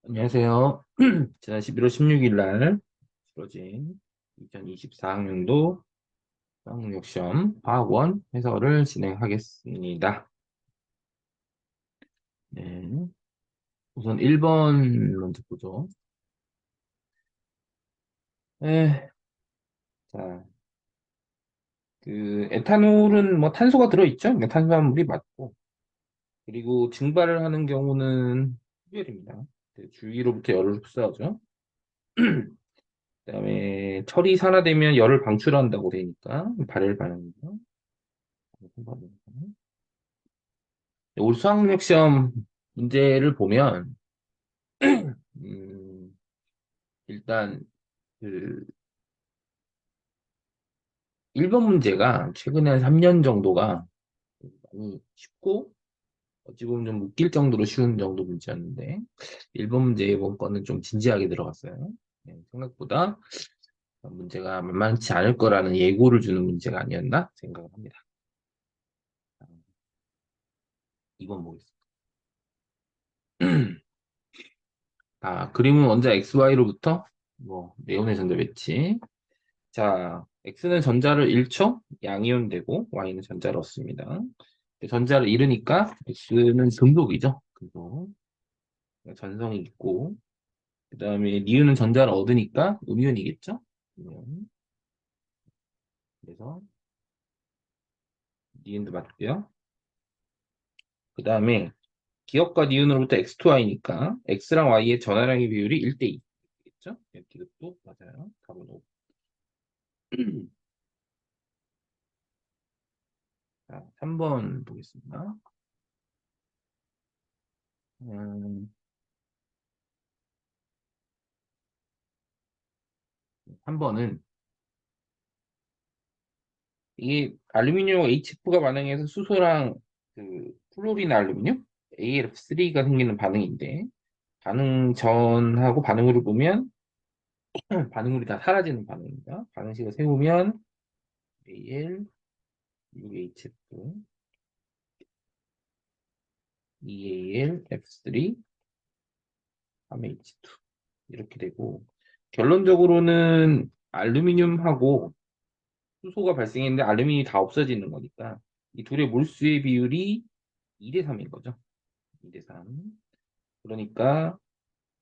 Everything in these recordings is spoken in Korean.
안녕하세요. 지난 11월 16일 날 치러진 2024학년도 수학능력시험 과학원 해설을 진행하겠습니다. 네. 우선 1번 먼저 보죠. 네. 자, 에탄올은 뭐 탄소가 들어있죠? 네, 탄수화물이 맞고. 그리고 증발을 하는 경우는 흡열입니다. 주위로부터 열을 흡수하죠. 그다음에 철이 산화되면 열을 방출한다고 되니까 발열 반응이죠. 올 수학력 시험 문제를 보면 음, 일단 그 1번 문제가 최근에 한 3년 정도가 많이 쉽고 어찌 보면 좀 웃길 정도로 쉬운 정도 문제였는데 1번 문제 이번 거는 좀 진지하게 들어갔어요. 네, 생각보다 문제가 만만치 않을 거라는 예고를 주는 문제가 아니었나 생각을 합니다. 2번 보겠습니다. 그림은 원자 XY로부터 뭐 네온의 전자 배치. 자, X는 전자를 잃죠? 양이온되고 Y는 전자를 얻습니다. 전자를 잃으니까 X는 금속이죠. 금속. 전성이 있고 그 다음에 니은은 전자를 얻으니까 음이온이겠죠? 음이온. 그래서 니은도 맞고요. 그 다음에 기억과 니은으로부터 X2Y니까 X랑 Y의 전화량의 비율이 1대2겠죠? 이것도 맞아요. 답은 5. 자, 3번 보겠습니다. 음, 3번은 이게 알루미늄 HF가 반응해서 수소랑 플로린 알루미늄 AlF3가 생기는 반응인데 반응 전하고 반응 후를 보면 반응물이 다 사라지는 반응입니다. 반응식을 세우면 Al, 6HF, 2Al, F3, 3H2 이렇게 되고 결론적으로는 알루미늄하고 수소가 발생했는데 알루미늄이 다 없어지는 거니까 이 둘의 몰수의 비율이 2대 3인 거죠. 2대 3. 그러니까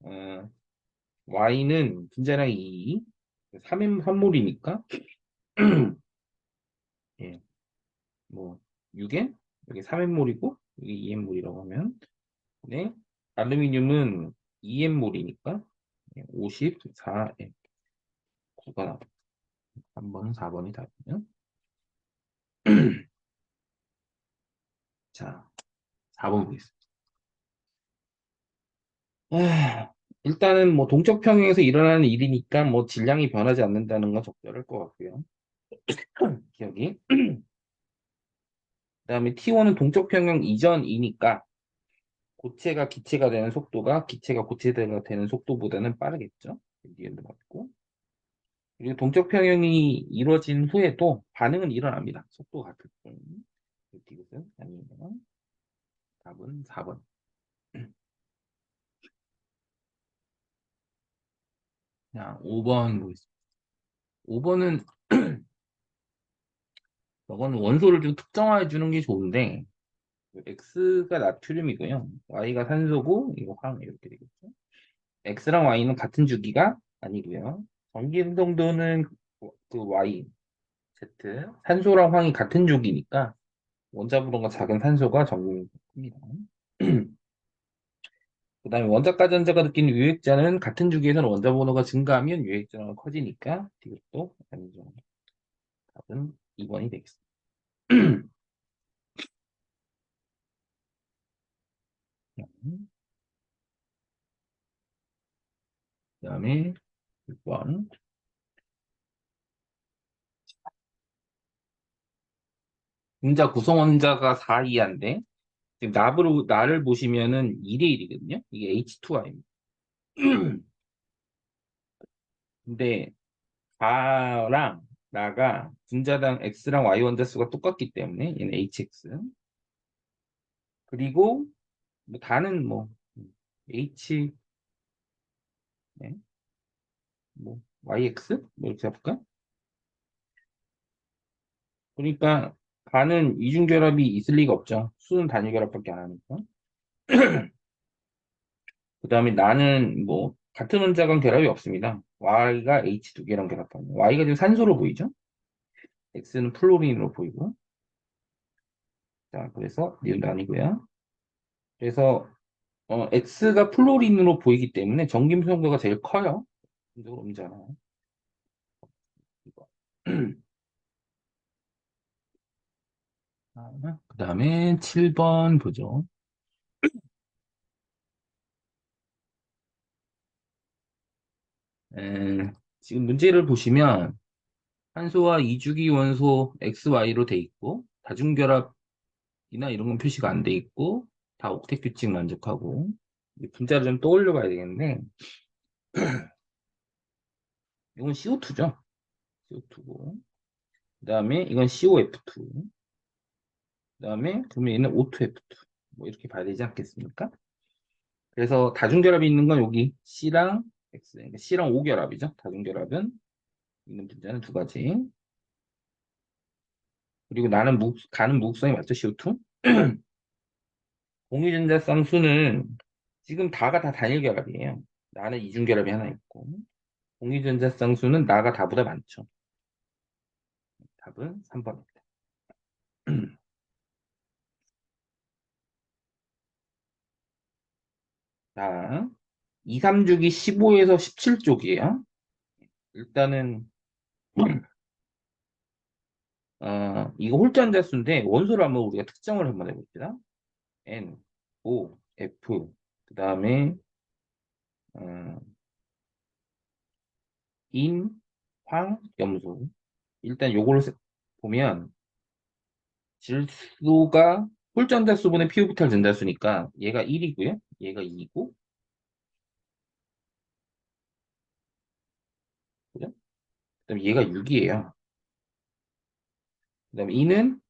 어, Y는 분자량이 2, 3몰이니까 예, 뭐 6N 여기 3N몰이고 여기 2N몰이라고 하면 네, 알루미늄은 2N몰이니까 54N 9가 3번, 4번이 답이요. 자, 4번 보겠습니다. 일단은 뭐 동적 평형에서 일어나는 일이니까 뭐 질량이 변하지 않는다는 건 적절할 것 같고요. 기억이. 그다음에 T1은 동적 평형 이전이니까 고체가 기체가 되는 속도가 기체가 고체가 되는 속도보다는 빠르겠죠. 니은도 맞고. 그리고 동적 평형이 이루어진 후에도 반응은 일어납니다. 속도가 같을 뿐. 이것은 아니면 답은 4번. 자, 5번 보겠습니다. 5번은 저거는 원소를 좀 특정해 주는 게 좋은데 X가 나트륨이고요. Y가 산소고 이거 황 이렇게 되겠죠. X랑 Y는 같은 주기가 아니고요. 전기 운동도는 Y, Z, 산소랑 황이 같은 주기니까 원자부로가 작은 산소가 전기 운동입니다. 그 다음에 원자과 전자가 느끼는 유액자는 같은 주기에서는 원자 번호가 증가하면 유액자가 커지니까 이것도 아니죠. 답은 2번이 되겠습니다. 그 다음에 6번. 분자 구성 원자가 4이하인데 지금 나를 보시면은 2대 1이거든요. 이게 H2I입니다. 근데 4랑 나가 분자당 X랑 Y 원자 수가 똑같기 때문에 얘는 HX. 그리고 뭐 다는 뭐 H 네, 뭐 YX 뭐 이렇게 잡을까? 그러니까 가는 이중결합이 있을 리가 없죠. 수는 단위결합밖에 안 하니까. 그 다음에 나는 뭐 같은 원자간 결합이 없습니다. Y가 H 두 개랑 결합하는. Y가 지금 산소로 보이죠? X는 플로린으로 보이고. 자, 그래서 니은도 아니고요. 그래서 X가 플로린으로 보이기 때문에 전기음성도가 제일 커요. 전적으로 음잖아요. 이거. 그 다음에 7번 보죠. 지금 문제를 보시면 산소와 이주기 원소 XY로 돼 있고 다중결합이나 이런 건 표시가 안 돼 있고 다 옥텟 규칙 만족하고 이 분자를 좀 떠올려 봐야 되겠는데 이건 CO2죠. CO2고 그 다음에 이건 COF2 그 다음에 그러면 얘는 O2F2 뭐 이렇게 봐야 되지 않겠습니까? 그래서 다중결합이 있는 건 여기 C랑 X 그러니까 C랑 O 결합이죠. 다중결합은 있는 분자는 두 가지. 그리고 나는 가는 무극성이 맞죠? CO2 공유전자쌍 수는 지금 다가 다 단일 결합이에요. 나는 이중 결합이 하나 있고 공유전자쌍 수는 나가 다보다 많죠. 답은 3번입니다. 자, 2, 3주기 15에서 17쪽이에요. 일단은 이거 홀전자 수인데 원소를 한번 우리가 특정을 한번 해봅시다. N, O, F 그 다음에 어, 인, 황, 염소. 일단 요거를 보면 질소가 홀전자수분의 피오비탈 전자수니까 얘가 1이고요. 얘가 2고 그죠? 그다음에 얘가 6이에요. 그다음에 E는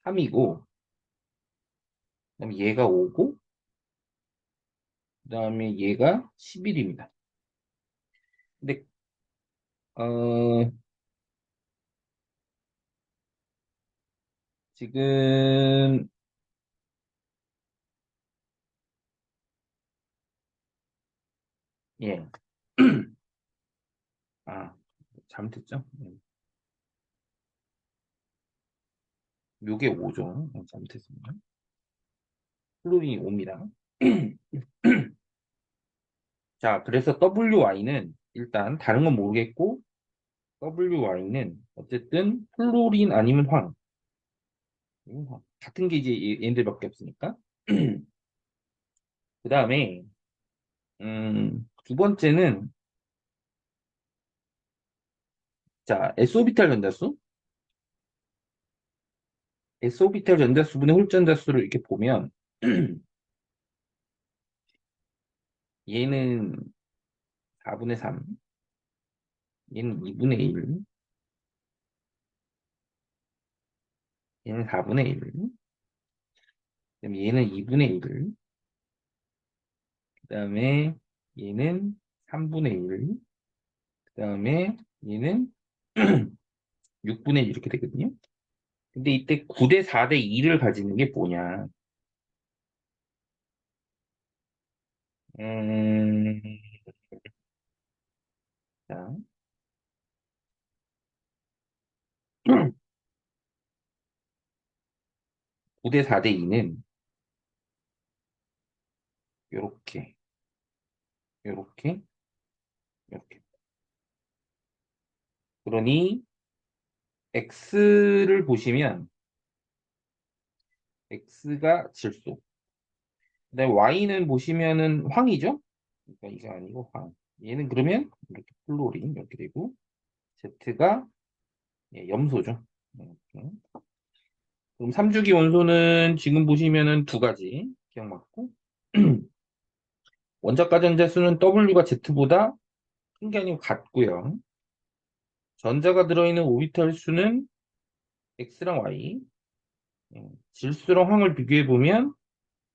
3이고 그다음에 얘가 5고 그다음에 얘가 11입니다. 근데 어, 지금 예. 아, 잘못했죠? 요게 5죠. 잘못했습니다. 플로린이 5입니다. 자, 그래서 WY는 일단 다른 건 모르겠고 WY는 어쨌든 플로린 아니면 황. 같은 게 이제 얘네들밖에 없으니까. 그 다음에 두 번째는 자 S오비탈 전자수. S오비탈 전자수분의 홀전자수를 이렇게 보면 얘는 4분의 3, 얘는 2분의 1, 얘는 4분의 1, 그다음에 얘는 2분의 1, 그다음에 얘는 3분의 1, 그다음에 얘는 6분의 1 이렇게 되거든요. 근데 이때 9대 4대 2를 가지는 게 뭐냐? 음, 자, 9대 4대 2는 요렇게, 요렇게, 요렇게. 그러니 X를 보시면 X가 질소. 그다음에 Y는 보시면은 황이죠? 그러니까 이게 아니고 황. 얘는 그러면 이렇게 플로린 이렇게 되고 Z가 예, 염소죠. 이렇게. 그럼 3주기 원소는 지금 보시면은 두 가지 기억 맞고 원자과 전자수는 W가 Z보다 큰 게 아니고 같고요. 전자가 들어있는 오비탈 수는 X랑 Y. 질소랑 황을 비교해 보면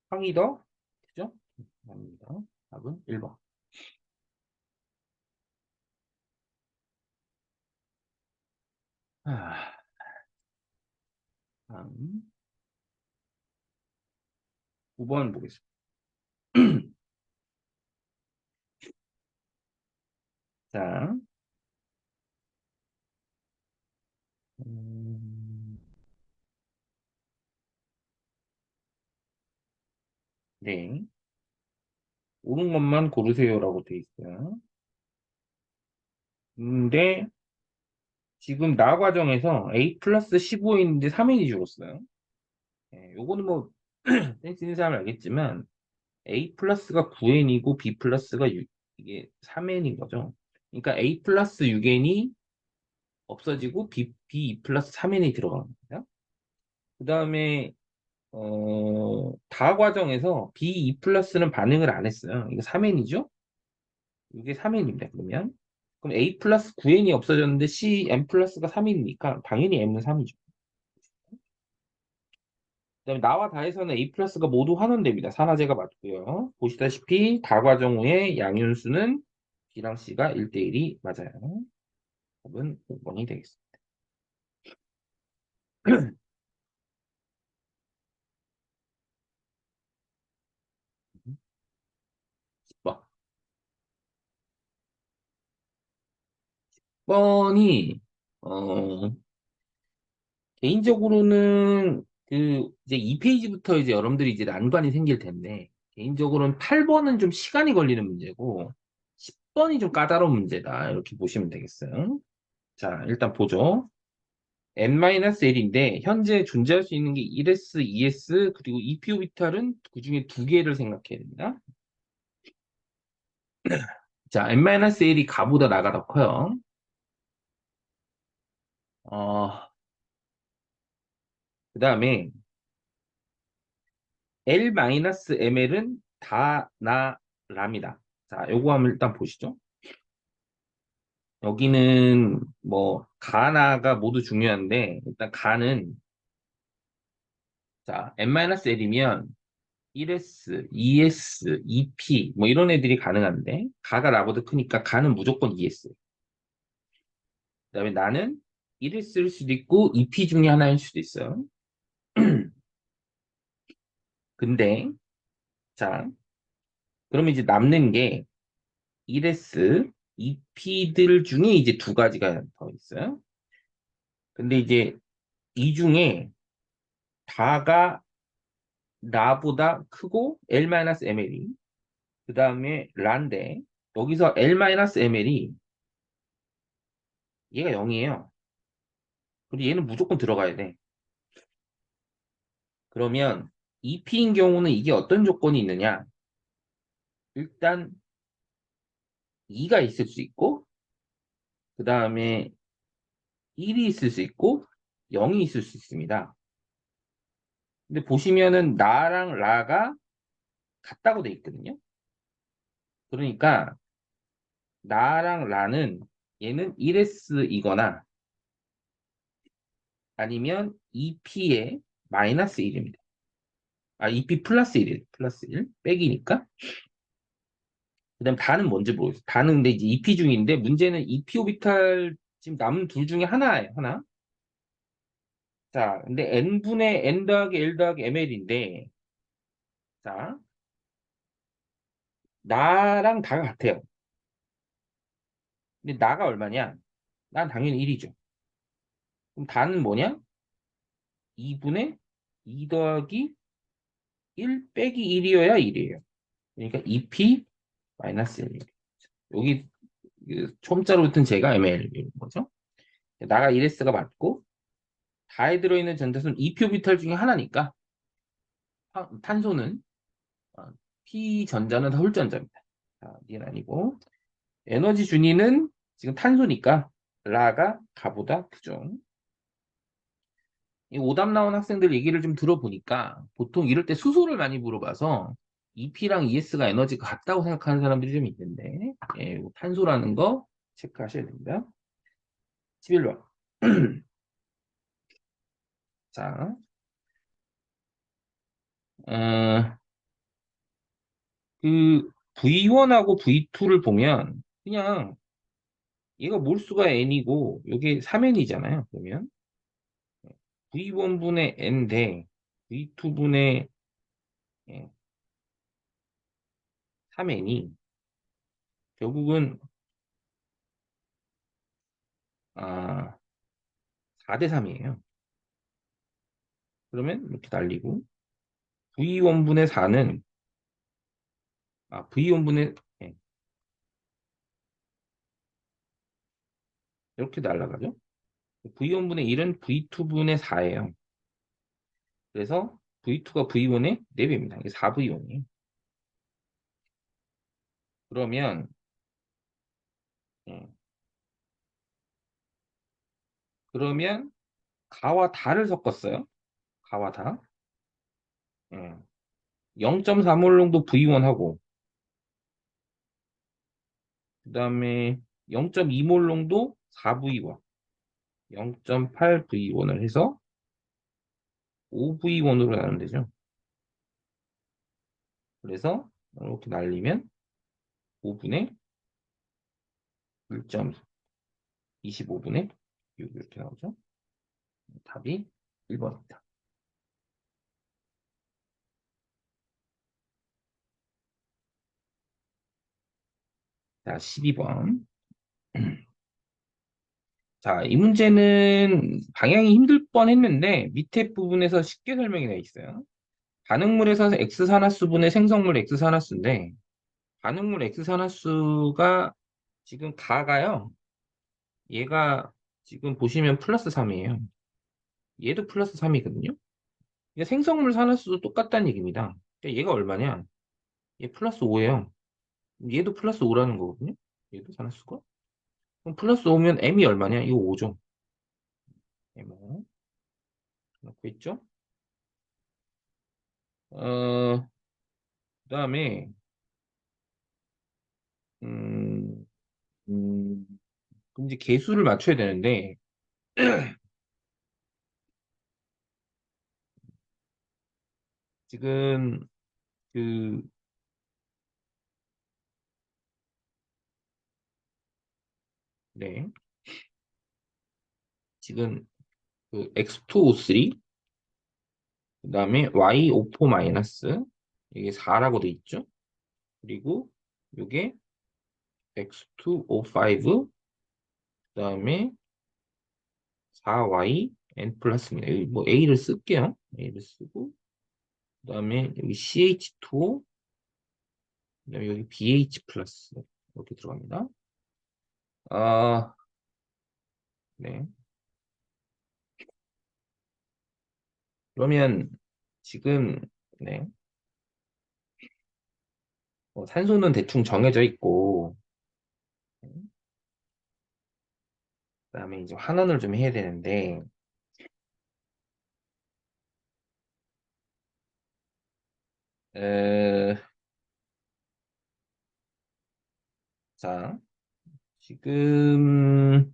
황이 더 크죠? 아닙니다. 답은 1번. 아, 다음 9번 보겠습니다. 자, 음, 네. 옳은 것만 고르세요라고 돼 있어요. 근데 지금 나 과정에서 A 플러스 15인데 3인이 죽었어요. 요거는 뭐 센스 있는 사람은 알겠지만 A 플러스가 9n이고 B 플러스가 6, 이게 3n인 거죠. 그러니까 A 플러스 6n이 없어지고 B 플러스 3n이 들어갑니다. 그 다음에 다 과정에서 B2 플러스는 반응을 안 했어요. 이거 3n이죠? 이게 3n입니다. 그럼 A 플러스 9n이 없어졌는데 C M 플러스가 3이니까 당연히 M은 3이죠. 그다음에 나와 다에서는 A 플러스가 모두 환원됩니다. 산화제가 맞고요. 보시다시피 다과정 후에 양윤수는 B랑 C가 1대1이 맞아요. 답은 5번이 되겠습니다. 10번. 10번이 개인적으로는 그 이제 2페이지부터 이제 여러분들이 이제 난관이 생길 텐데 개인적으로는 8번은 좀 시간이 걸리는 문제고 10번이 좀 까다로운 문제다. 이렇게 보시면 되겠어요. 자, 일단 보죠. n-l인데 현재 존재할 수 있는 게 1s, 2s 그리고 EP 오비탈은 그중에 두 개를 생각해야 됩니다. 자, n-l이 가보다 나가 더 커요. 그 다음에 L-ml은 다 나 랍니다. 자, 요거 한번 일단 보시죠. 여기는 뭐 가나가 모두 중요한데 일단 가는 자, n-l이면 1s, 2s, 2p 뭐 이런 애들이 가능한데 가가 나보다 크니까 가는 무조건 2s. 그다음에 나는 1s일 수도 있고 2p 중에 하나일 수도 있어요. 근데 자, 그러면 이제 남는 게 1s, 2p들 중에 이제 두 가지가 더 있어요. 근데 이제 이 중에 다가 나보다 크고 L-ml이 그 다음에 란데 여기서 L-ml이 얘가 0이에요. 그리고 얘는 무조건 들어가야 돼. 그러면 2P인 경우는 이게 어떤 조건이 있느냐? 일단 2가 있을 수 있고 그 다음에 1이 있을 수 있고 0이 있을 수 있습니다. 근데 보시면은 나랑 라가 같다고 돼 있거든요. 그러니까 나랑 라는 얘는 1S이거나 아니면 2P의 마이너스 1입니다. 아, 2P 플러스 1이에요. 플러스 1 빼기니까. 그다음 다는 뭔지 모르겠어요. 다는 근데 이제 2P 중인데 문제는 2P 오비탈 지금 남은 둘 중에 하나예요. 하나. 자, 근데 n분의 n 더하기 l 더하기 ml인데 자, 나랑 다가 같아요. 근데 나가 얼마냐? 난 당연히 1이죠. 그럼 다는 뭐냐? 2분의 2 더하기 1 빼기 1이어야 1이에요. 그러니까 2p 마이너스 1. 여기 그 첨자로 붙은 제가 ml인 거죠. 나가 1s가 맞고 다에 들어있는 전자수는 2표비탈 중에 하나니까 탄소는 p 전자는 다 홀전자입니다. 자, 이게 아니고 에너지 준위는 지금 탄소니까 라가 가보다 크죠. 이 오답 나온 학생들 얘기를 좀 들어보니까 보통 이럴 때 수소를 많이 물어봐서 EP랑 ES가 에너지가 같다고 생각하는 사람들이 좀 있는데 예, 요 탄소라는 거 체크하셔야 됩니다. 11번. 자, 어, 그 V1하고 V2를 보면 그냥 얘가 몰수가 n이고 이게 3n이잖아요. 그러면 V1분의 n 대 V2분의 3n이 결국은 4대 3이에요. 그러면 이렇게 날리고 V1분의 4는 V1분의 이렇게 날라가죠. V1분의 1은 V2분의 4예요. 그래서 V2가 V1의 4배입니다. 이게 4V1이에요. 그러면 예, 그러면 가와 다를 섞었어요. 가와 다. 예. 0.3몰롱도 V1하고 그다음에 0.2몰롱도 4V1, 0.8V1을 해서 5V1으로 나누면 되죠. 그래서 이렇게 날리면 5분의 1.2, 25분의 6 이렇게 나오죠. 답이 1번입니다. 자, 12번. 자, 이 문제는 방향이 힘들 뻔 했는데 밑에 부분에서 쉽게 설명이 되어 있어요. 반응물에서 X산화수분의 생성물 X산화수인데 반응물 X산화수가 지금 가가요. 얘가 지금 보시면 플러스 3이에요. 얘도 플러스 3이거든요. 그러니까 생성물 산화수도 똑같다는 얘기입니다. 그러니까 얘가 얼마냐? 얘 플러스 5예요. 얘도 플러스 5라는 거거든요. 얘도 산화수가. 그럼 플러스 5면 M이 얼마냐? 이거 5죠. M5 넣고 있죠. 그다음에 음, 음, 그럼 이제 개수를 맞춰야 되는데 지금 그 네. 지금 그 X2O3 그다음에 Y54 마이너스 이게 4라고 돼 있죠. 그리고 이게 X2O5 그다음에 4Y N 플러스입니다. 여기 뭐 A를 쓸게요. A를 쓰고 그다음에 여기 CH2O 그다음에 여기 BH 플러스 이렇게 들어갑니다. 아, 네. 그러면 지금 네. 산소는 대충 정해져 있고 그다음에 이제 환원을 좀 해야 되는데 에, 자 지금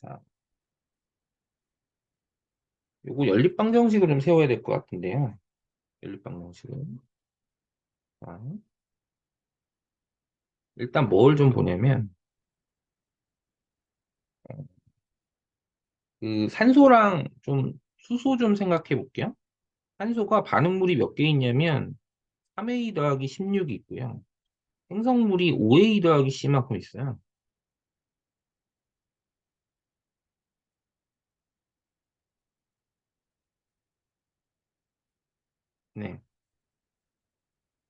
자 요거 연립방정식을 좀 세워야 될 것 같은데요. 연립방정식은 자, 일단 뭘 좀 보냐면 그 산소랑 좀 수소 좀 생각해 볼게요. 산소가 반응물이 몇 개 있냐면 3A 더하기 16이 있고요. 생성물이 5A 더하기 C만큼 있어요. 네,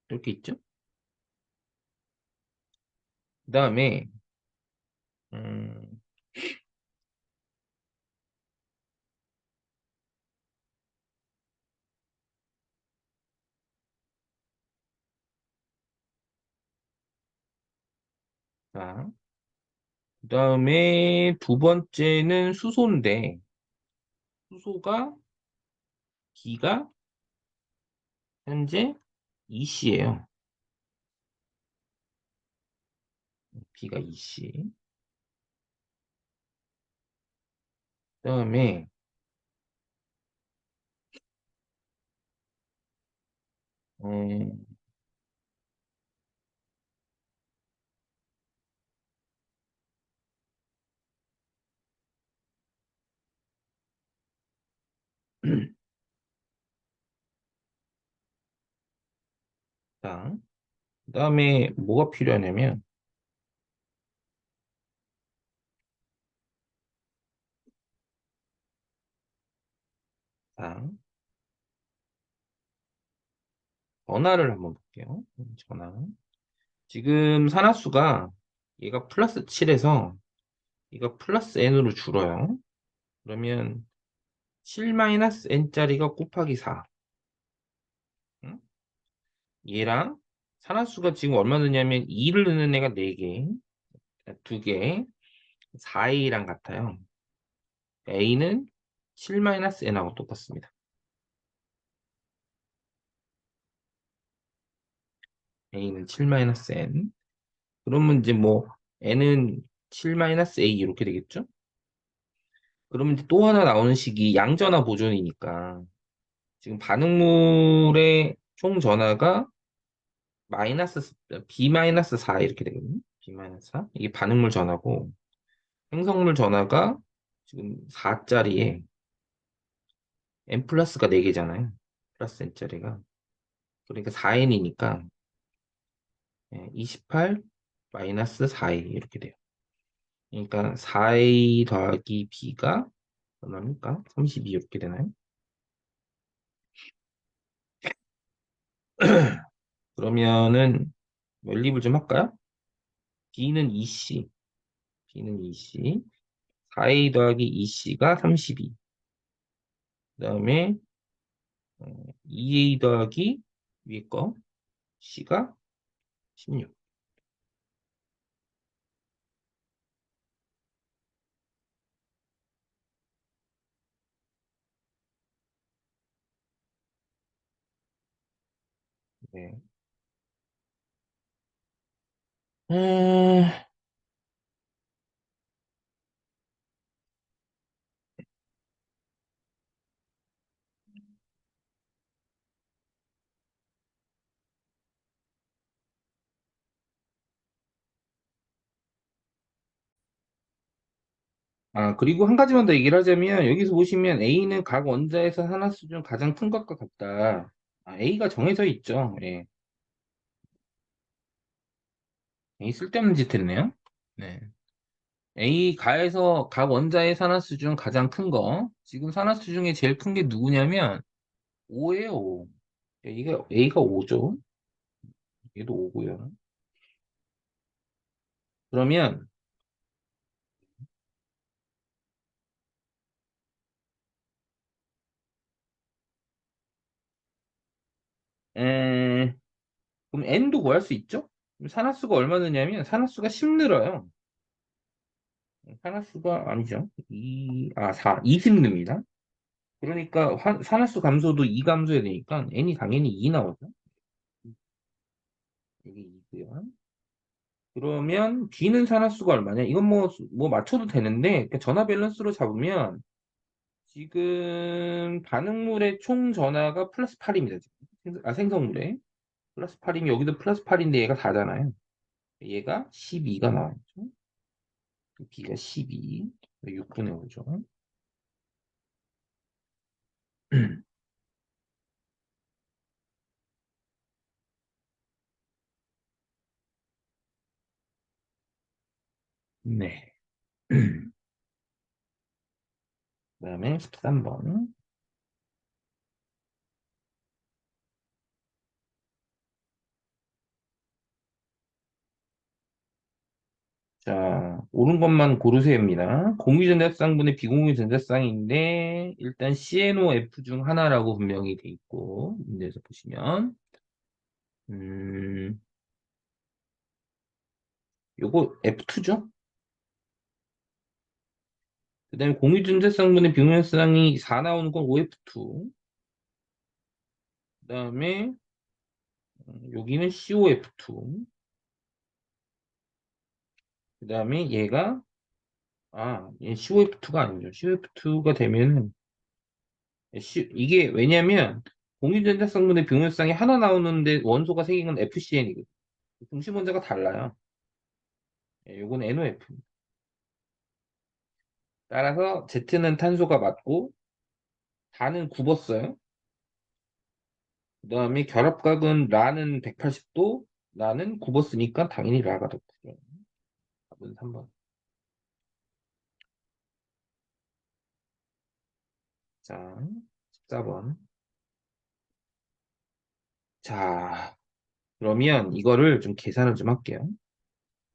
이렇게 있죠. 그 다음에 음, 자, 그 다음에 두 번째는 수소인데 수소가 B가 현재 2C예요. B가 2C. 그다음에 음, 자, 그다음에 뭐가 필요하냐면 자, 전화를 한번 볼게요. 전화. 지금 산화수가 얘가 플러스 7에서 얘가 플러스 n으로 줄어요. 그러면 7-n짜리가 곱하기 4. 응? 얘랑 산화수가 지금 얼마 넣냐면 2를 넣는 애가 4개, 2개, 4a랑 같아요. a는 7-n하고 똑같습니다. a는 7-n. 그러면 이제 뭐 n은 7-a 이렇게 되겠죠? 그러면 이제 또 하나 나오는 식이 양전화 보존이니까 지금 반응물의 총 전하가 마이너스 b-4 이렇게 되거든요. b-4 이게 반응물 전하고 행성물 전하가 지금 4짜리에 n 플러스가 4개잖아요. 플러스 n짜리가. 그러니까 4n이니까 28 마이너스 4a 이렇게 돼요. 그러니까 4a 더하기 b가 얼마입니까? 32 이렇게 되나요? 그러면은 연립을 좀 할까요? b는 2c, b는 2c, 4a 더하기 2c가 32. 그다음에 2a 더하기 위에 거 c가 16. 네. 음, 그리고 한 가지만 더 얘기를 하자면, 여기서 보시면 A는 각 원자에서 산화수 중 가장 큰 것과 같다. A가 정해져 있죠. 예. A 쓸데없는 짓 했네요. 네. A 가에서 각 원자의 산화수 중 가장 큰 거. 지금 산화수 중에 제일 큰 게 누구냐면, 5예요, 5. 이게 A가 5죠. 얘도 5고요. 그러면, 에, 그럼 N도 구할 수 있죠? 그럼 산화수가 얼마 느냐면, 산화수가 10 늘어요. 산화수가 아니죠. 4, 20 릅니다. 그러니까 산화수 감소도 2 감소해야 되니까 n이 당연히 2 나오죠. 이게 2고요. 그러면 B는 산화수가 얼마냐? 이건 뭐 맞춰도 되는데 그러니까 전화 밸런스로 잡으면 지금 반응물의 총 전하가 플러스 8입니다. 생성물에 플러스 8이면 여기도 플러스 8인데 얘가 4잖아요. 얘가 12가 나와있죠. B가 12, 6분의 5죠. 네. 그다음에 13번. 자, 옳은 것만 고르세요입니다. 공유전자쌍분의 비공유전자쌍인데 일단 CNOF 중 하나라고 분명히 돼 있고 문제에서 보시면 음, 요거 F2죠? 그다음에 공유전자쌍분의 비공유전자쌍이 4 나오는 건 OF2. 그다음에 여기는 COF2. 그다음에 얘가 얘 COF2가 아니죠. COF2가 되면은, 이게 왜냐면, 공유전자성분의 병렬상이 하나 나오는데 원소가 생긴 건 FCN이거든. 중심 원자가 달라요. 요건 NOF. 따라서 Z는 탄소가 맞고, 다는 굽었어요. 그 다음에 결합각은 라는 180도, 라는 굽었으니까 당연히 라가 더 크죠. 답은 3번. 자, 14번. 자, 그러면 이거를 좀 계산을 좀 할게요.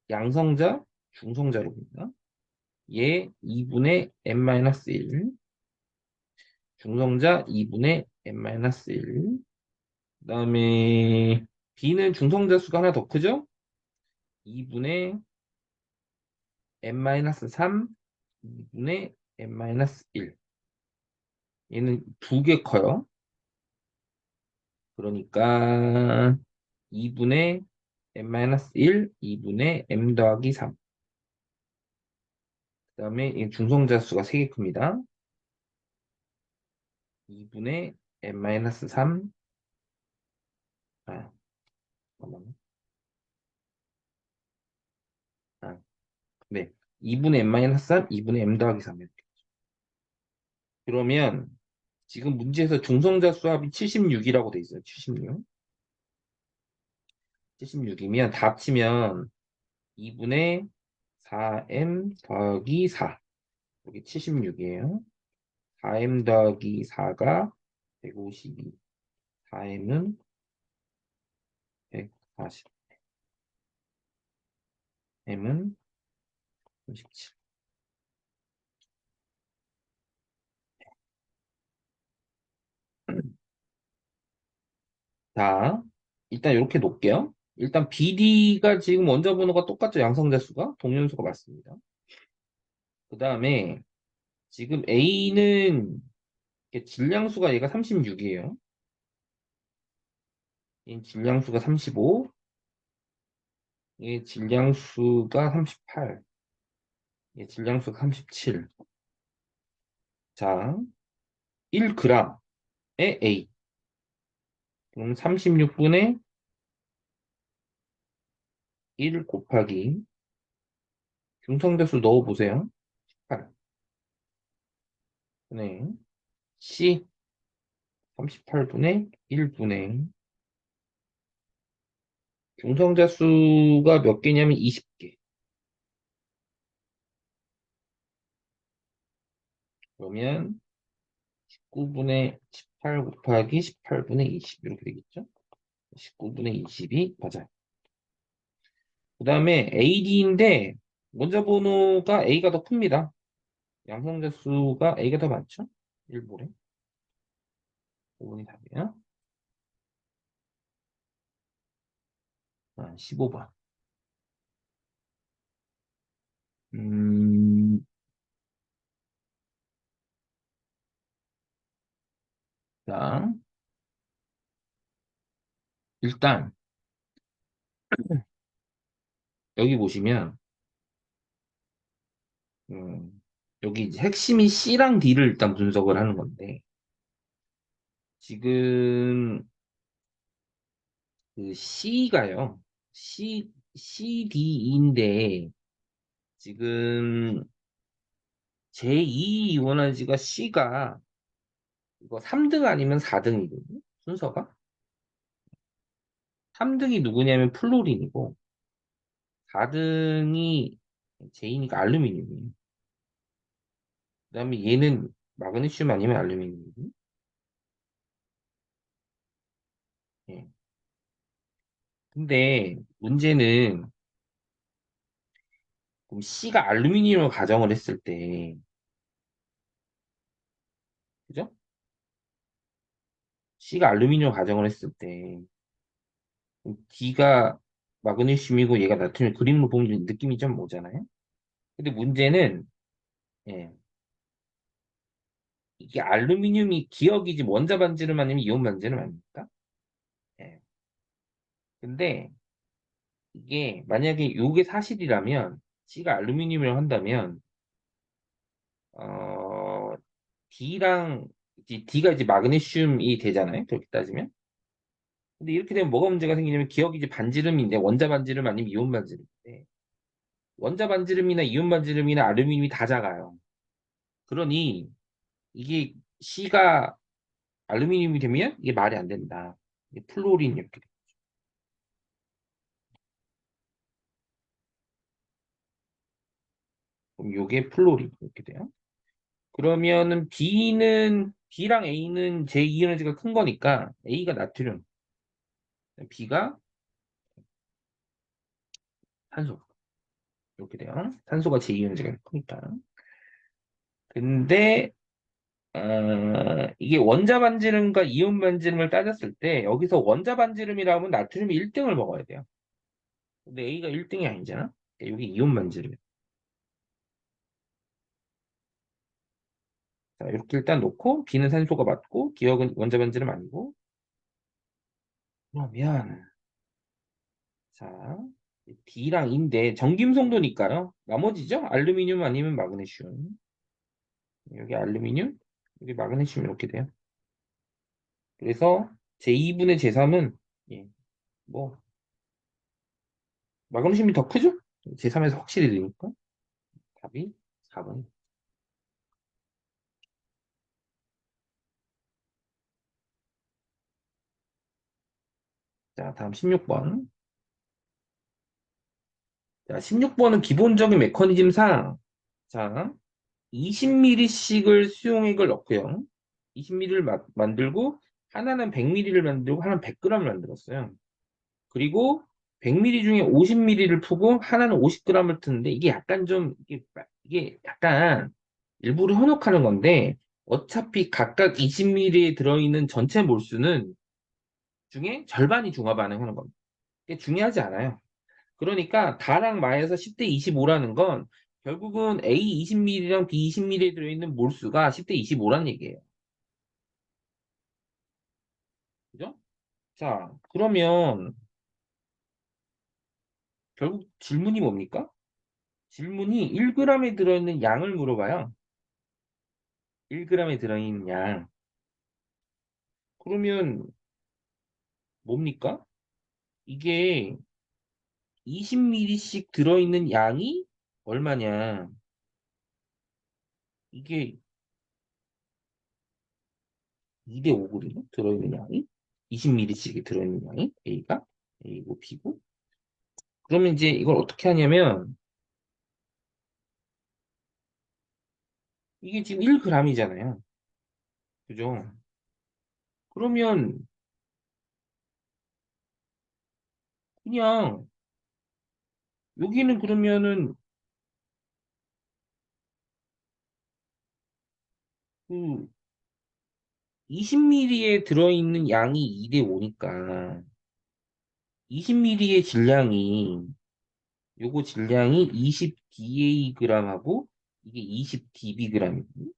양성자, 중성자로 봅니다. 얘 2분의 n-1, 중성자 2분의 n-1. 그다음에 B는 중성자 수가 하나 더 크죠? 2분의 n-3, 2분의 n-1. 얘는 두 개 커요. 그러니까 2분의 n-1, 2분의 m 더하기 3. 그다음에 이 중성자 수가 3개 큽니다. 2분의 n-3. 아, 잠깐만요. 아, 네. 2분의 n-3, 2분의 m 더하기 3. 이렇게. 그러면 지금 문제에서 중성자 수합이 76이라고 돼 있어요. 76. 76이면 다 합치면 2분의 4m 더하기 4. 여기 76이에요. 4m 더하기 4가 152. 4m은 140. m은 37. 자, 일단 이렇게 놓을게요. 일단 BD가 지금 원자 번호가 똑같죠. 양성자 수가. 동연수가 맞습니다. 그 다음에 지금 A는 질량수가 얘가 36이에요. 얘 질량수가 35. 얘 질량수가 38. 얘 질량수가 37. 자, 1g에 A. 그럼 36분의 1 곱하기 중성자수 넣어보세요. 18. 분의 C 38분의 1분의 중성자 수가 몇 개냐면 20개. 그러면 19분의 18 곱하기 18분의 20 이렇게 되겠죠? 19분의 20이 맞아요. 그 다음에 AD인데 원자 번호가 A가 더 큽니다. 양성자 수가 A가 더 많죠? 1볼에. 5번이 답이야. 15번. 음, 자, 일단 여기 보시면 여기 이제 핵심이 C랑 D를 일단 분석을 하는 건데 지금 그 C가요. CD인데 지금 제2 이원화지가 C가 이거 3등 아니면 4등이거든요. 순서가. 3등이 누구냐면 플로린이고 4등이 J니까 알루미늄이에요. 그다음에 얘는 마그네슘 아니면 알루미늄이거든요. 예. 근데 문제는 그럼 C가 알루미늄을 가정을 했을 때 그죠? C가 알루미늄을 가정을 했을 때 그럼 D가 마그네슘이고 얘가 나트륨 그림으로 보면 느낌이 좀 오잖아요. 근데 문제는 예, 이게 알루미늄이 기억이지 원자 반지름 아니면 이온 반지름 아닙니까? 예. 근데 이게 만약에 요게 사실이라면 C가 알루미늄이라고 한다면 어, D랑 D가 이제 마그네슘이 되잖아요. 그렇게 따지면. 근데 이렇게 되면 뭐가 문제가 생기냐면 기억이 이제 반지름인데 원자 반지름 아니면 이온 반지름인데 원자 반지름이나 이온 반지름이나 알루미늄이 다 작아요. 그러니 이게 C가 알루미늄이 되면 이게 말이 안 된다. 이게 플로린 이렇게 돼. 그럼 이게 플로린 이렇게 돼요. 그러면은 B랑 A는 제2에너지가 큰 거니까 A가 나트륨, B가 탄소 이렇게 돼요. 탄소가 제2에너지가 크니까. 근데 이게 원자 반지름과 이온 반지름을 따졌을 때 여기서 원자 반지름이라면 나트륨이 1등을 먹어야 돼요. 근데 A가 1등이 아니잖아. 여기 이온 반지름. 자, 이렇게 일단 놓고 B는 산소가 맞고 기억은 원자 반지름 아니고 그러면 자 D랑 E인데 전김송도니까요. 나머지죠? 알루미늄 아니면 마그네슘. 여기 알루미늄, 여기 마그네슘 이렇게 돼요. 그래서 제2분의 제3은 예, 뭐 마그네슘이 더 크죠? 제3에서 확실히 되니까 답이 4번. 자, 다음 16번. 자, 16번은 기본적인 메커니즘상 자, 20ml씩을 수용액을 넣고요. 20ml를 만들고 하나는 100ml를 만들고 하나는 100g을 만들었어요. 그리고 100ml 중에 50ml를 푸고 하나는 50g을 트는데 이게 약간 좀 이게 약간 일부러 현혹하는 건데 어차피 각각 20ml에 들어있는 전체 몰수는 중에 절반이 중화 반응하는 겁니다. 이게 중요하지 않아요. 그러니까 다랑 마에서 10대 25라는 건 결국은 A 20ml랑 B 20ml에 들어있는 몰수가 10대 25라는 얘기예요. 그죠? 자, 그러면 결국 질문이 뭡니까? 질문이 1g에 들어있는 양을 물어봐요. 1g에 들어있는 양. 그러면 뭡니까? 이게 20ml씩 들어있는 양이 얼마냐? 이게 2대 5거든요. 들어있는 양이. 20ml씩이 들어있는 양이 A가 A고 B고. 그러면 이제 이걸 어떻게 하냐면 이게 지금 1g이잖아요. 그죠? 그러면 그냥 여기는 그러면은 그 20ml에 들어있는 양이 2대 5니까 20ml의 질량이 요거 질량이 20DAg하고 이게 20dBg이거든요.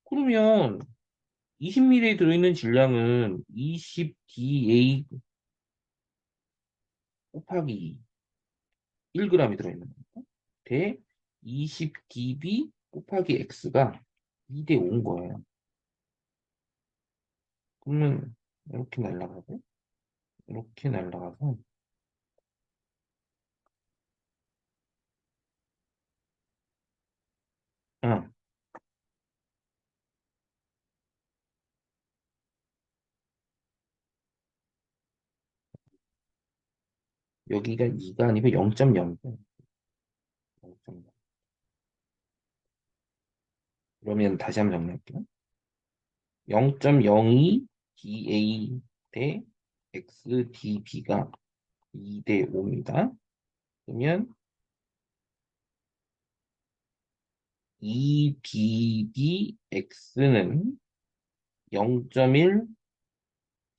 그러면 20ml에 들어있는 질량은 20DA 곱하기 1g이 들어있는 거니까 대 20dB 곱하기 x가 2대 5인 거예요. 그러면 이렇게 날라가고 이렇게 날라가서 아, 여기가 2가 아니고 0.0. 그러면 다시 한번 정리할게요. 0.02 DA 대 XDB가 2대 5입니다. 그러면 2dBx는 0.1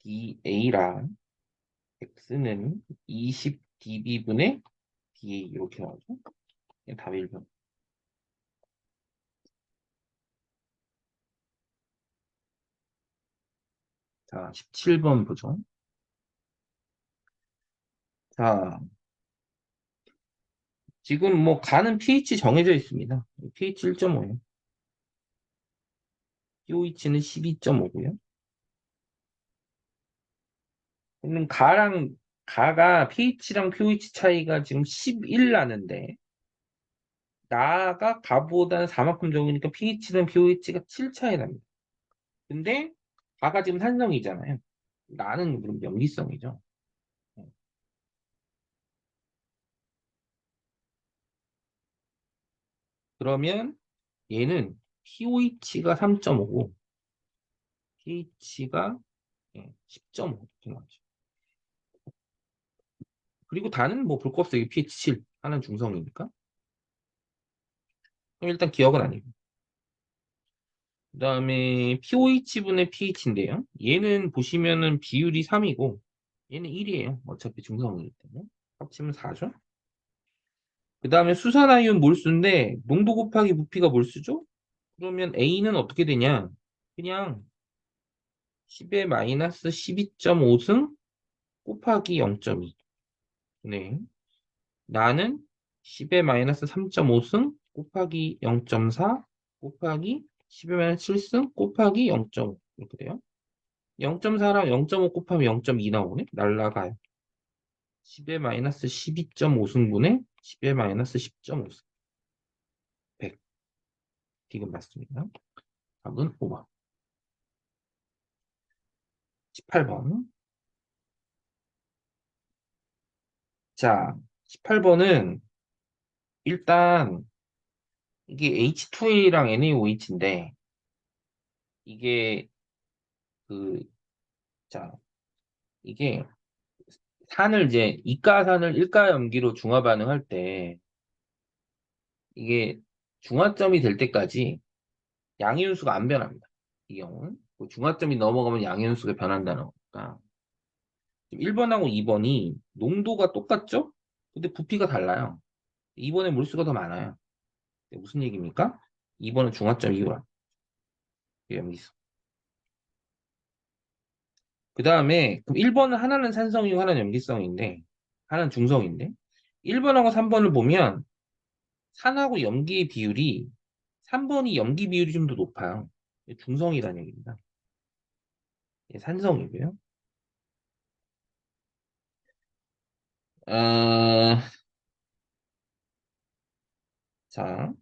DA라 x는 20dB분의 DA 이렇게 나오죠. 답이 1번. 자, 17번 보죠. 자, 지금 뭐 가는 pH 정해져 있습니다. pH 1.5예요. pH는 12.5고요. 그러면 가가 pH랑 pH 차이가 지금 11 나는데 나가 가보다는 4만큼 적으니까 pH는 pH가 7 차이 납니다. 근데 가가 지금 산성이잖아요. 나는 그럼 염기성이죠. 그러면 얘는 pH가 3.5고 pH가 10.5 이렇게 나오죠. 그리고 다는 뭐 볼 거 없어요. 이게 pH 7 하나는 중성이니까. 그럼 일단 기억은 아니고. 그다음에 pOH분의 pH인데요. 얘는 보시면은 비율이 3이고 얘는 1이에요. 어차피 중성이기 때문에. 합치면 4죠. 그다음에 수산화이온 몰수인데 농도 곱하기 부피가 몰수죠? 그러면 A는 어떻게 되냐? 그냥 10의 마이너스 12.5승 곱하기 0.2. 네. 나는 10의 마이너스 3.5승 곱하기 0.4 곱하기 10의 마이너스 7승 곱하기 0.5 이렇게 돼요. 0.4랑 0.5 곱하면 0.2 나오네? 날라가요. 10의 마이너스 12.5승분의 10의 마이너스 10.5승. 100. 지금 맞습니다. 답은 5번. 18번. 자, 18번은 일단 이게 H2A랑 NaOH인데 이게 그, 자, 이게 산을 이제 이가산을 일가염기로 중화 반응할 때 이게 중화점이 될 때까지 양이온수가 안 변합니다. 이 경우는 그 중화점이 넘어가면 양이온수가 변한다는 거니까 1번하고 2번이 농도가 똑같죠? 근데 부피가 달라요. 2번에 몰수가 더 많아요. 무슨 얘기입니까? 2번은 중화점 이유라. 염기성. 그 다음에 1번은 하나는 산성이고 하나는 염기성인데 하나는 중성인데 1번하고 3번을 보면 산하고 염기의 비율이 3번이 염기 비율이 좀 더 높아요. 중성이라는 얘기입니다. 산성이고요. 어, 자,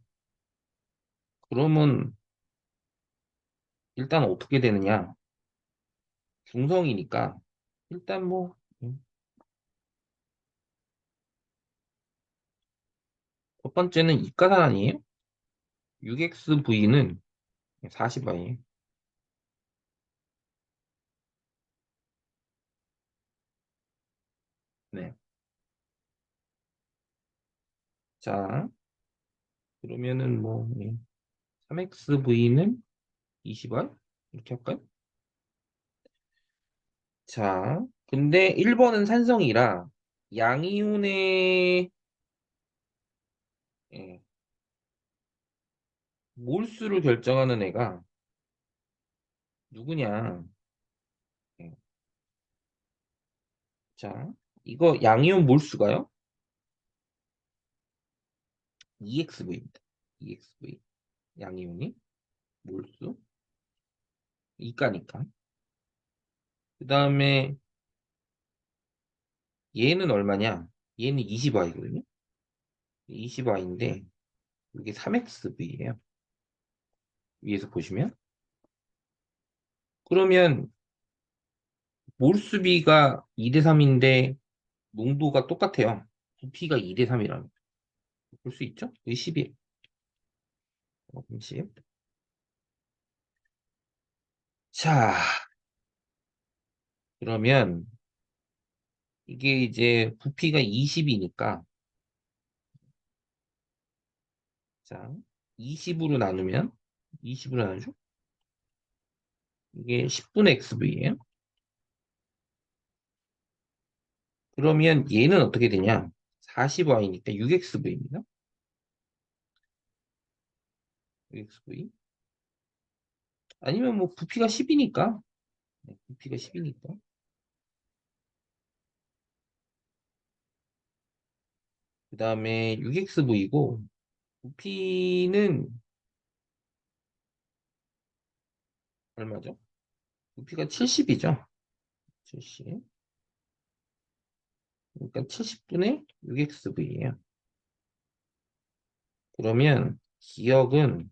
그러면 일단 어떻게 되느냐? 중성이니까 일단 뭐 첫 번째는 이가산 아니에요? 6xv는 40i에요. 네. 자, 그러면은 뭐 3xv는 20i? 이렇게 할까요? 자, 근데 1번은 산성이라 양이온의 예, 몰수를 결정하는 애가 누구냐? 예, 자, 이거 양이온 몰수가요? EXV입니다. EXV. 양이온이 몰수. 이가니까. 그 다음에 얘는 얼마냐? 얘는 20I거든요. 20I인데 이게 3XV예요. 위에서 보시면. 그러면 몰수비가 2대 3인데 농도가 똑같아요. 부피가 2대 3이라는 볼 수 있죠? 이게 11. 10. 자, 그러면 이게 이제 부피가 20이니까 자, 20으로 나누면 20으로 나누죠? 이게 10분의 XV예요. 그러면 얘는 어떻게 되냐? 40Y니까 6XV입니다. 6XV. 아니면 뭐 부피가 10이니까 부피가 10이니까 그 다음에 6XV고 부피는 얼마죠? 부피가 70이죠. 70. 그러니까 70분의 6xv예요. 그러면 기억은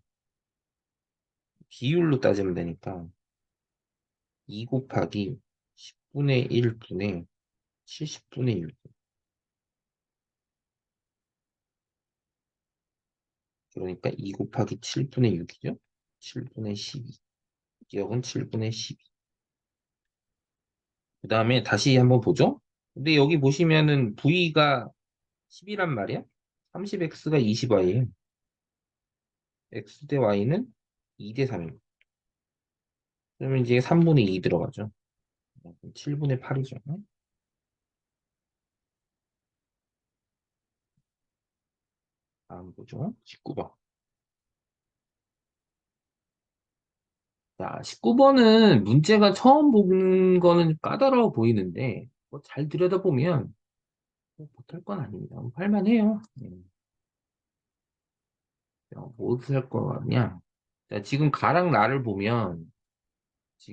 비율로 따지면 되니까 2 곱하기 10분의 1분의 70분의 6. 그러니까 2 곱하기 7분의 6이죠. 7분의 12. 기억은 7분의 12. 그 다음에 다시 한번 보죠. 근데 여기 보시면은 V가 10이란 말이야. 30x가 20y예요. x 대 y는 2 대 3입니다. 그러면 이제 3분의 2 들어가죠. 7분의 8이죠. 다음 보죠. 19번. 자, 19번은 문제가 처음 보는 거는 까다로워 보이는데 뭐잘 들여다보면 뭐 못할 건 아닙니다. 할만해요. 무엇을 할 거냐? 자, 지금 가랑 나를 보면 지금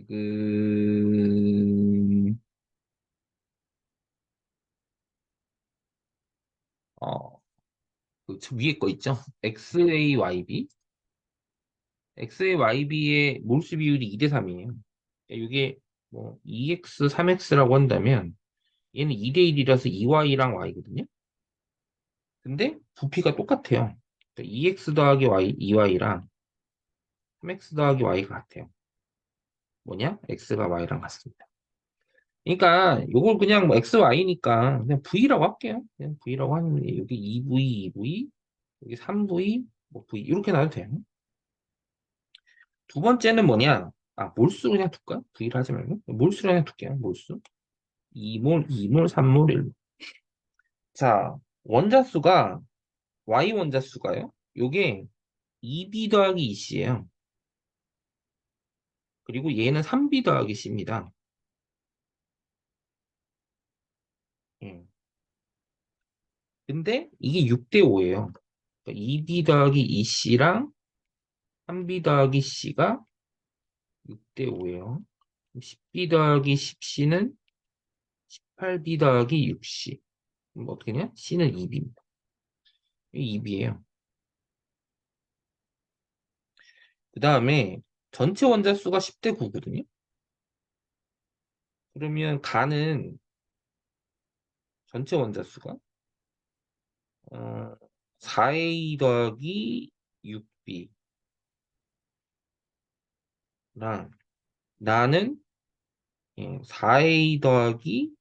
그 위에 거 있죠? XAYB. XAYB의 몰수 비율이 2대 3이에요. 이게 뭐 2X, 3X라고 한다면 얘는 2대 1이라서 2Y랑 Y거든요. 근데 부피가 똑같아요. 그러니까 2X 더하기 Y, 2Y랑 3X 더하기 Y가 같아요. 뭐냐? X가 Y랑 같습니다. 그러니까 요걸 그냥 뭐 XY니까 그냥 V라고 할게요. 그냥 V라고 하는 게 여기 2V, 2V, 여기 3V, 뭐 V 이렇게 나도 돼요. 두 번째는 뭐냐? 아, 몰수 그냥 둘까? V를 하지 말고 몰수로 그냥 둘게요. 몰수. 2몰, 2몰, 3몰, 1몰. 자, 원자수가 Y 원자수가요. 요게 2B 더하기 2C예요. 그리고 얘는 3B 더하기 C입니다. 예. 근데 이게 6대 5예요. 그러니까 2B 더하기 2C랑 3B 더하기 C가 6대 5예요. 10B 더하기 10C는 18B 더하기 6C. 그럼 어떻게 되냐? C는 2B입니다. 2B예요. 그 다음에 전체 원자수가 10대 9거든요. 그러면 가는 전체 원자수가 4A 더하기 6B랑 나는 4A 더하기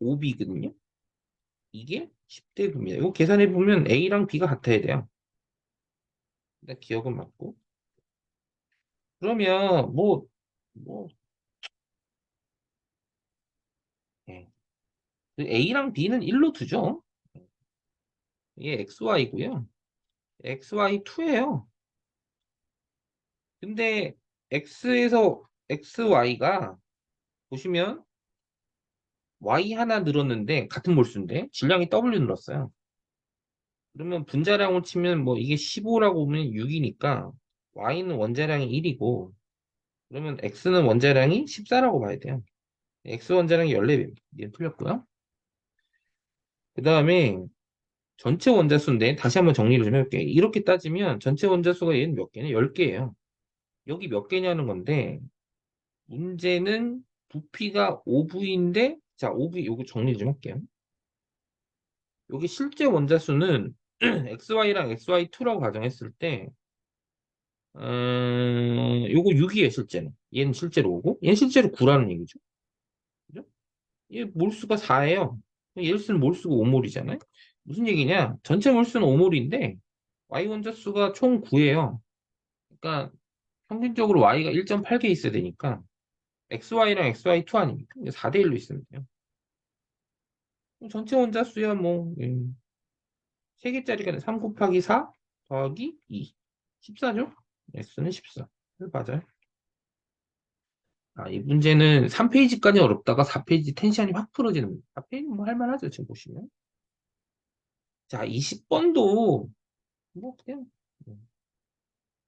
5B거든요. 이게 10대 9입니다. 이거 계산해 보면 A랑 B가 같아야 돼요. 일단 기억은 맞고. 그러면 뭐 예. A랑 B는 1로 두죠. 이게 XY고요. XY2예요. 근데 X에서 XY가 보시면 Y 하나 늘었는데 같은 몰수인데 질량이 W 늘었어요. 그러면 분자량을 치면 뭐 이게 15라고 보면 6이니까 Y는 원자량이 1이고 그러면 X는 원자량이 14라고 봐야 돼요. X 원자량이 14배입니다. 이게 틀렸고요. 그 다음에 전체 원자수인데 다시 한번 정리를 좀 해볼게요. 이렇게 따지면 전체 원자수가 얘는 몇 개냐? 10개예요. 여기 몇 개냐는 건데 문제는 부피가 5V인데 자 5V 요거 정리 좀 할게요. 여기 실제 원자수는 XY랑 XY2라고 가정했을 때 요거 6이에요 실제는. 얘는 실제로 5고 얘는 실제로 9라는 얘기죠. 그죠? 얘 몰수가 4예요. 얘를 쓰는 몰수가 5몰이잖아요. 무슨 얘기냐? 전체 몰수는 5몰인데 Y 원자수가 총 9예요. 그러니까 평균적으로 Y가 1.8개 있어야 되니까 XY랑 XY2 아닙니까? 4대 1로 있으면 돼요. 전체 원자수야 뭐 3개짜리가 3 곱하기 4 더하기 2 14죠? X는 14. 맞아요. 아, 이 문제는 3페이지까지 어렵다가 4페이지 텐션이 확 풀어지는 4페이지 뭐 할만하죠 지금 보시면. 자, 20번도 뭐 그냥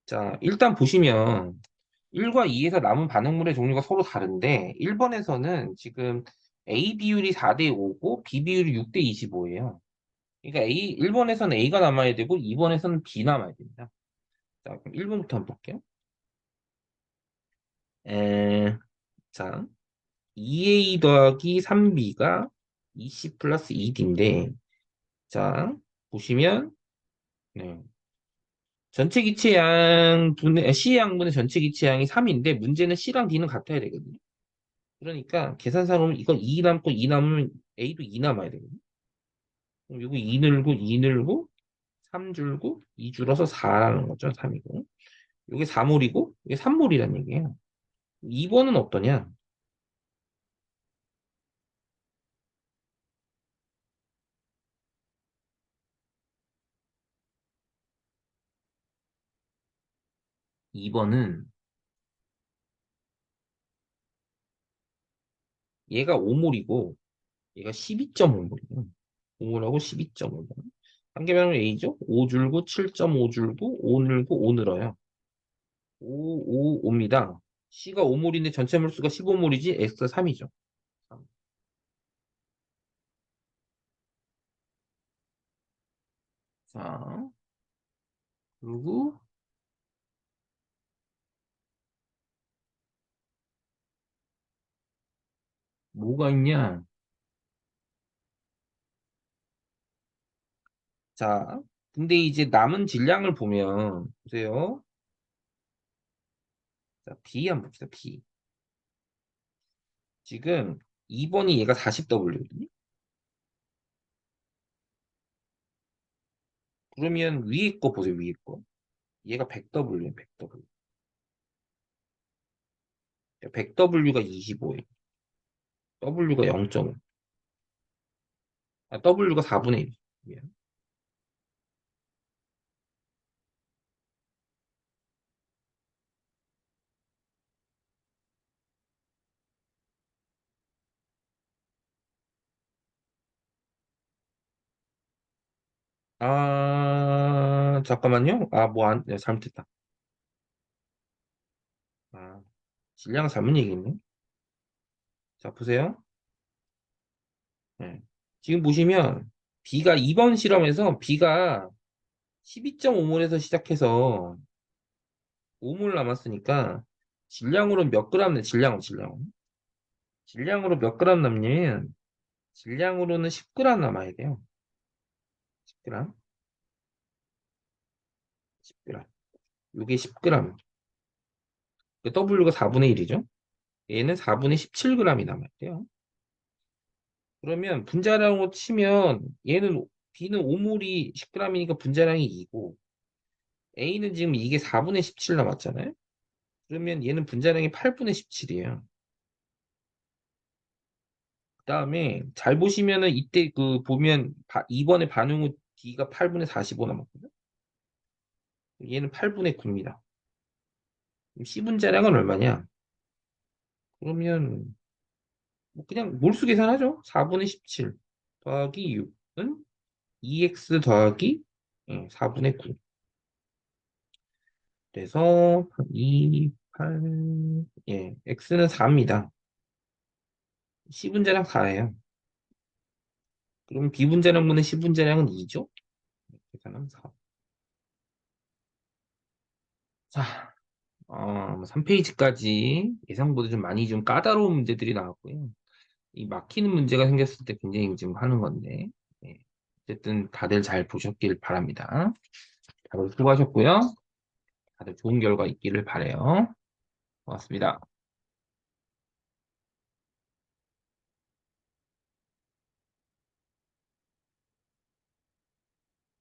자 일단 보시면 1과 2에서 남은 반응물의 종류가 서로 다른데 1번에서는 지금 A 비율이 4대 5고 B 비율이 6대 25예요. 그러니까 1번에서는 A가 남아야 되고 2번에서는 B 남아야 됩니다. 자, 그럼 1번부터 한번 볼게요. 에, 자, 2A 더하기 3B가 20 플러스 2D인데, 자, 보시면, 네, 전체 기체양 C 양분의 전체 기체양이 3인데, 문제는 C랑 D는 같아야 되거든요. 그러니까, 계산상으로 이건 2 남고 2 남으면 A도 2 남아야 되거든요. 그럼 이거 2 늘고 2 늘고 3 줄고 2 줄어서 4라는 거죠. 3이고. 이게 4몰이고, 이게 3몰이라는 얘기예요. 2번은 어떠냐? 2번은 얘가 5몰이고 얘가 12.5몰이에요. 5몰하고 12.5몰. 한개변은 A죠? 5 줄고 7.5 줄고 5 늘고 5 늘어요. 5, 5, 5입니다. C가 5몰인데 전체 몰수가 15몰이지 X가 3이죠. 자, 그리고 뭐가 있냐? 자, 근데 이제 남은 질량을 보면 보세요. 자, B 한번 봅시다. B. 지금 2번이 얘가 40W거든요. 그러면 위에 거 보세요. 위에 거. 얘가 100W예요. 100W. 100W가 25예요. W가 0.5. 아, W가 4분의 1. 아, 잠깐만요. 아, 네, 잘못했다. 아, 질량을 잘못 얘기했네. 자, 보세요. 네. 지금 보시면 B가 2번 실험에서 B가 12.5몰에서 시작해서 5몰 남았으니까 질량으로 몇 그램 질량으로. 질량으로 몇 그램 남냐면 질량으로는 10g 남아야 돼요. 10g. 10g. 이게 10g. W가 4분의 1이죠. 얘는 4분의 17g이 남아야 돼요. 그러면 분자량으로 치면 얘는 B는 5몰이 10g이니까 분자량이 2고 A는 지금 이게 4분의 17 남았잖아요. 그러면 얘는 분자량이 8분의 17이에요. 그다음에 잘 보시면은 이때 그 보면 2번의 반응 후 D가 8분의 45 남았거든요. 얘는 8분의 9입니다. C 분자량은 얼마냐? 그러면 뭐 그냥 몰수 계산하죠. 4분의 17 더하기 6은 2x 더하기 4분의 9. 그래서 2, 8, x는 4입니다. C분자량 4예요. 그럼 B분자량분의 C분자량은 2죠? 계산하면 4. 자, 3페이지까지 예상보다 좀 많이 좀 까다로운 문제들이 나왔고요. 이 막히는 문제가 생겼을 때 굉장히 좀 하는 건데, 예. 어쨌든 다들 잘 보셨길 바랍니다. 다들 수고하셨고요. 다들 좋은 결과 있기를 바래요. 고맙습니다.